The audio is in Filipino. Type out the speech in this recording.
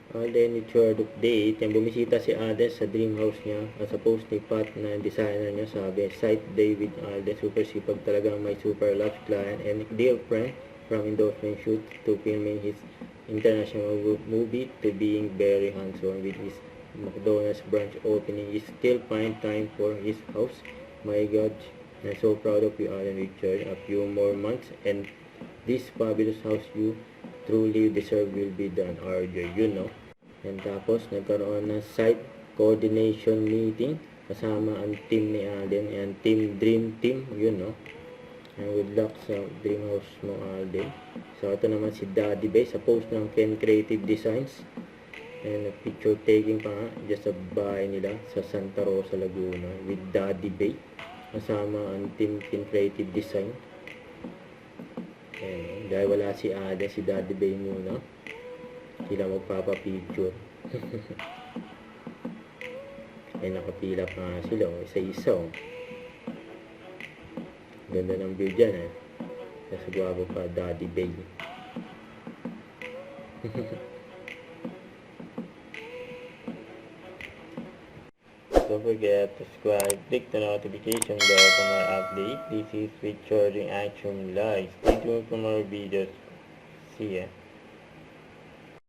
Alden Richard update, yung bumisita si Alden sa dream house niya. As opposed ni Pat na designer niya, sabi, site day with Alden, super sipag talagang may super large client and dear friend from endorsement shoot to filming his international movie to being very hands-on with his McDonald's branch opening. He still find time for his house. My God, I'm so proud of you, Alden Richard. A few more months and this fabulous house you truly deserve will be done, RJ, you know. And tapos, nagkaroon ng site coordination meeting kasama ang team ni Alden and dream team, you know. And good luck sa dream house mo, Alden. So, ito naman si Daddy Bay sa post ng Ken Creative Designs. And picture taking pa nga, just sa bahay nila sa Santa Rosa, Laguna with Daddy Bay. Kasama ang team Ken Creative Design. Eh, dahil wala si Ada, si Daddy Bay muna. Sila magpapapicture. Ay, nakapila pa nga sila. Isa-isa. Ganda ng view dyan eh. Nasa guwapo pa, Daddy Bay. Don't forget to subscribe, click the notification bell for more update. This is Richard Action Live. Stay tuned for more videos. See ya.